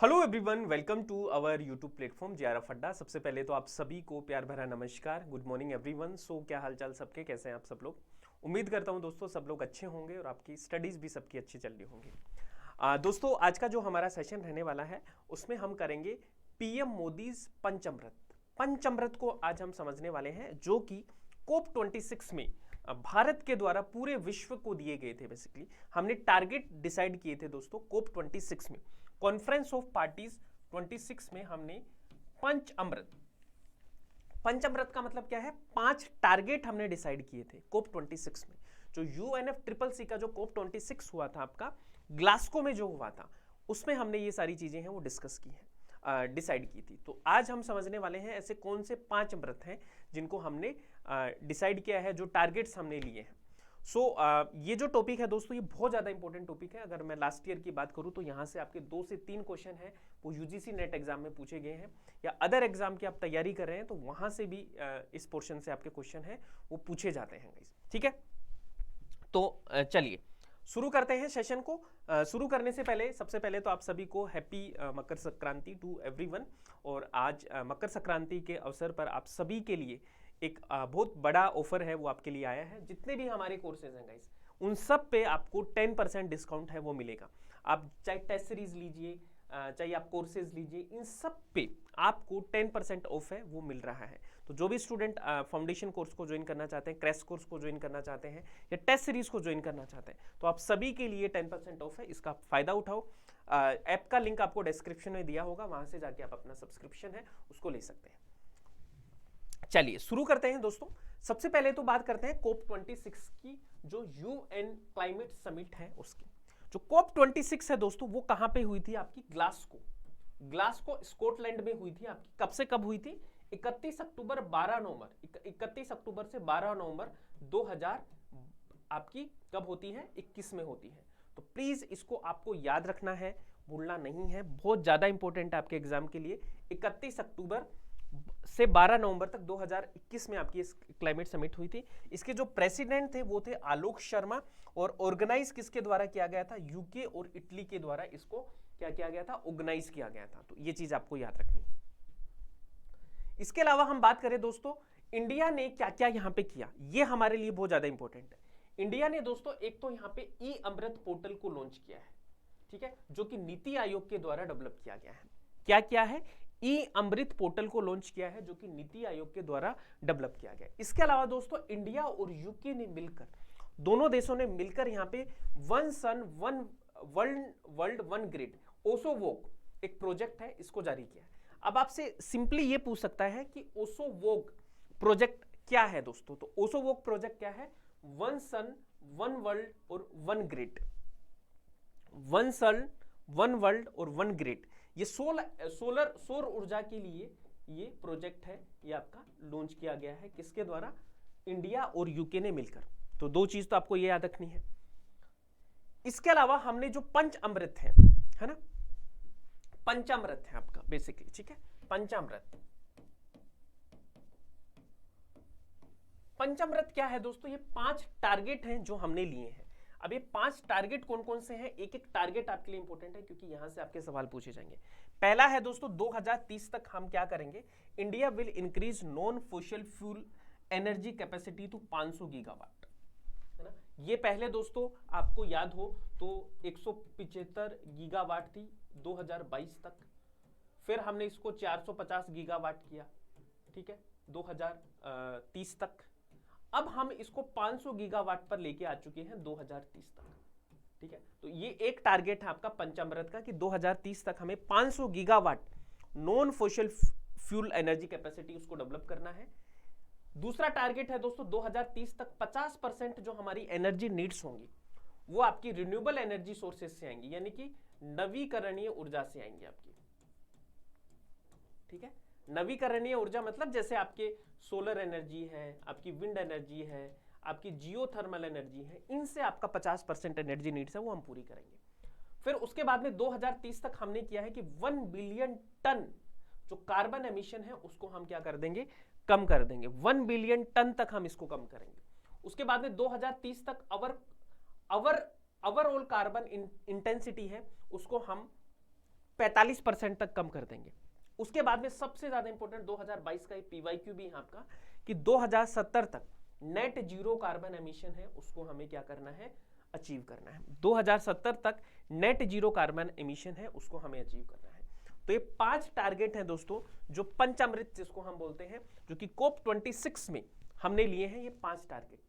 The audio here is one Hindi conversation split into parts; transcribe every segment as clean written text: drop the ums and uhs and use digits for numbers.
Hello everyone, welcome to our YouTube platform JRF Adda. सबसे पहले तो आप सभी को प्यार भरा नमस्कार, गुड मॉर्निंग एवरीवन। सो क्या हालचाल सबके, कैसे हैं आप सब लोग। उम्मीद करता हूं दोस्तों सब लोग अच्छे होंगे और आपकी स्टडीज़ भी सबकी अच्छी चल रही होंगी। दोस्तों आज का जो हमारा सेशन रहने वाला है उसमें हम करेंगे पीएम मोदीज पंचामृत। पंचामृत को आज हम समझने वाले हैं, जो कि कोप 26 में भारत के द्वारा पूरे विश्व को दिए गए थे। बेसिकली हमने टारगेट डिसाइड किए थे दोस्तों कोप 26 में, कॉन्फ्रेंस ऑफ पार्टीज 26 में हमने पंच अमृत। पंच अमृत का मतलब क्या है, 5 टारगेट हमने डिसाइड किए थे कोप 26 में। जो UNFCCC का जो कोप 26 हुआ था आपका ग्लासगो में जो हुआ था, उसमें हमने ये सारी चीजें हैं वो डिस्कस की हैं, डिसाइड की थी। तो आज हम समझने वाले हैं ऐसे कौन से 5 अमृत हैं जिनको हमने डिसाइड किया है, जो टारगेट्स हमने लिए हैं। ये जो टॉपिक है दोस्तों, ये बहुत ज़्यादा इंपॉर्टेंट टॉपिक है। अगर मैं लास्ट ईयर की बात करूँ तो यहाँ से आपके 2 से 3 क्वेश्चन हैं वो UGC नेट एग्जाम में पूछे गए हैं, या अदर एग्जाम की आप तैयारी कर रहे हैं तो वहाँ से भी इस पोर्शन से आपके क्वेश्चन हैं वो पूछे जाते हैं गाइस। ठीक है, तो चलिए शुरू करते हैं सेशन को। शुरू करने से पहले सबसे पहले तो आप सभी को happy Makar Sankranti to everyone. और आज मकर संक्रांति के अवसर पर आप सभी के लिए एक बहुत बड़ा ऑफर है वो आपके लिए आया है। जितने भी हमारे कोर्सेज हैं गाइस, उन सब पे आपको 10% डिस्काउंट है वो मिलेगा। आप चाहे टेस्ट सीरीज लीजिए, चाहे आप कोर्सेज लीजिए, इन सब पे आपको 10% ऑफ है वो मिल रहा है। तो जो भी स्टूडेंट फाउंडेशन कोर्स को ज्वाइन करना चाहते हैं, क्रैश कोर्स को ज्वाइन करना चाहते हैं, या टेस्ट सीरीज को ज्वाइन करना चाहते हैं, तो आप सभी के लिए 10% ऑफ है, इसका फायदा उठाओ। ऐप का लिंक आपको डिस्क्रिप्शन में दिया होगा, वहां से जाके आप अपना सब्सक्रिप्शन है उसको ले सकते हैं। चलिए शुरू करते हैं दोस्तों। सबसे पहले तो बात करते हैं कोप 26 की, जो UN क्लाइमेट समिट है उसकी। जो कोप 26 है दोस्तों, वो कहां पे हुई थी आपकी, ग्लासगो स्कॉटलैंड में हुई थी आपकी। कब से कब हुई थी, 31 अक्टूबर 12 नवंबर 31 अक्टूबर से 12 नवंबर 2000 आपकी कब होती है, 21 में होती है। तो प्लीज इसको आपको याद रखना है, भूलना नहीं है, बहुत ज्यादा इंपॉर्टेंट है आपके एग्जाम के लिए। 31 अक्टूबर से 12 नवंबर तक 2021 में आपकी इस क्लाइमेट समिट हुई थी। इसके जो प्रेसिडेंट थे वो थे आलोक शर्मा, और ऑर्गेनाइज किसके द्वारा किया गया था, यूके और इटली के द्वारा इसको क्या किया गया था, ऑर्गेनाइज किया गया था। तो ये चीज आपको याद रखनी है। इसके अलावा हम बात करें दोस्तों, इंडिया ने क्या क्या यहां पे किया, ये हमारे लिए बहुत ज्यादा इंपॉर्टेंट है। इंडिया ने दोस्तों एक तो यहां पे ई अमृत पोर्टल को लॉन्च किया है, ठीक है, जो कि नीति आयोग के द्वारा डेवलप किया गया है। क्या किया है, ई अमृत पोर्टल को लॉन्च किया है, जो कि नीति आयोग के द्वारा डेवलप किया गया। इसके अलावा दोस्तों इंडिया और यूके ने मिलकर, दोनों देशों ने मिलकर यहाँ पे one sun one world one grid ओसोवोग एक प्रोजेक्ट है, इसको जारी किया है। अब आपसे सिंपली ये पूछ सकता है कि ओसोवोग प्रोजेक्ट क्या है दोस्तों। तो ओसोवोग प्रोजेक्ट क्या है, वन सन वन वर्ल्ड और one grid. One sun one world और वन ग्रिड, ये सौर ऊर्जा के लिए ये प्रोजेक्ट है, ये आपका लॉन्च किया गया है किसके द्वारा, इंडिया और यूके ने मिलकर। तो दो चीज तो आपको ये याद रखनी है। इसके अलावा हमने जो पंच अमृत है ना, पंचामृत है आपका बेसिकली, ठीक है, पंचामृत। पंचामृत क्या है दोस्तों, ये 5 टारगेट हैं जो हमने लिए हैं। अब ये 5 टारगेट कौन कौन से हैं, एक एक टारगेट आपके लिए इंपॉर्टेंट है क्योंकि यहां से आपके सवाल पूछे जाएंगे। पहला है दोस्तों 2030 तक हम क्या करेंगे, India will increase non fossil fuel energy capacity to 500 gigawatt, है ना। ये पहले दोस्तों आपको याद हो तो 175 गीगावाट थी 2022 तक, फिर हमने इसको 450 गीगावाट किया, ठीक है, 2030 तक। अब हम इसको 500 गीगावाट पर लेके आ चुके हैं 2030 तक, ठीक है। तो ये एक टारगेट है आपका पंचामृत का कि 2030 तक हमें 500 gigawatt non fossil fuel energy capacity उसको डेवलप करना है। दूसरा टारगेट है दोस्तों 2030 तक 50% जो हमारी एनर्जी नीड्स होंगी वो आपकी रिन्यूएबल एनर्जी सोर्सेज से आएंगी, यानी कि नवीकरणीय ऊर्जा से आएंगी आपकी, ठीक है। नवीकरणीय ऊर्जा मतलब जैसे आपके सोलर एनर्जी है, आपकी विंड एनर्जी है, आपकी जियोथर्मल एनर्जी है, इनसे आपका 50% एनर्जी नीड्स है वो हम पूरी करेंगे। फिर उसके बाद में 2030 तक हमने किया है कि 1 बिलियन टन जो कार्बन एमिशन है उसको हम क्या कर देंगे, कम कर देंगे। 1 बिलियन टन तक हम इसको कम करेंगे। उसके बाद में 2030 तक ओवरऑल कार्बन इंटेंसिटी है उसको हम 45% तक कम कर देंगे। उसके बाद में सबसे ज्यादा इंपॉर्टेंट 2022 का पीवाईक्यू भी है आपका कि 2070 तक नेट जीरो कार्बन एमिशन है उसको हमें क्या करना है, अचीव करना है। 2070 तक नेट जीरो कार्बन एमिशन है उसको हमें अचीव करना है। तो ये 5 टारगेट हैं दोस्तों, जो पंचामृत जिसको हम बोलते हैं, जो कि COP 26 में हमने लिए हैं। ये 5 टारगेट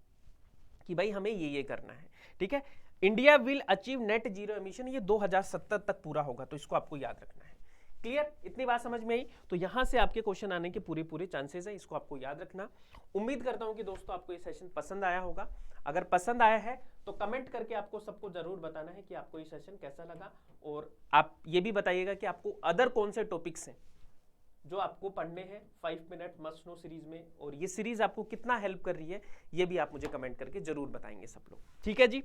कि भाई हमें ये करना है, ठीक है। India will achieve net zero emission, ये 2070 तक पूरा होगा, तो इसको आपको याद रखना है। क्लियर, इतनी बात समझ में आई? तो यहां से आपके क्वेश्चन आने के पूरे चांसेस है, इसको आपको याद रखना। उम्मीद करता हूं कि दोस्तों आपको ये सेशन पसंद आया होगा। अगर पसंद आया है तो कमेंट करके आपको सबको जरूर बताना है कि आपको ये सेशन कैसा लगा, और आप ये भी बताइएगा कि आपको अदर कौन से टॉपिक्स हैं जो आपको पढ़ने हैं 5 मिनट मस्ट नो सीरीज में, और ये सीरीज आपको कितना हेल्प कर रही है ये भी आप मुझे कमेंट करके जरूर बताएंगे सब लोग, ठीक है जी।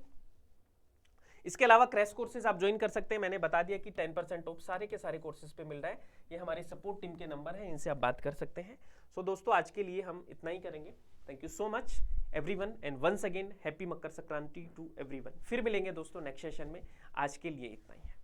इसके अलावा क्रैश कोर्सेज आप ज्वाइन कर सकते हैं। मैंने बता दिया कि 10% ऑफ सारे के सारे कोर्सेज पे मिल रहा है। ये हमारी सपोर्ट टीम के नंबर हैं, इनसे आप बात कर सकते हैं। सो दोस्तों आज के लिए हम इतना ही करेंगे। Thank you so much everyone and once again happy Makar Sankranti to everyone. फिर मिलेंगे दोस्तों नेक्स्ट सेशन में। आज के लिए इतना ही है।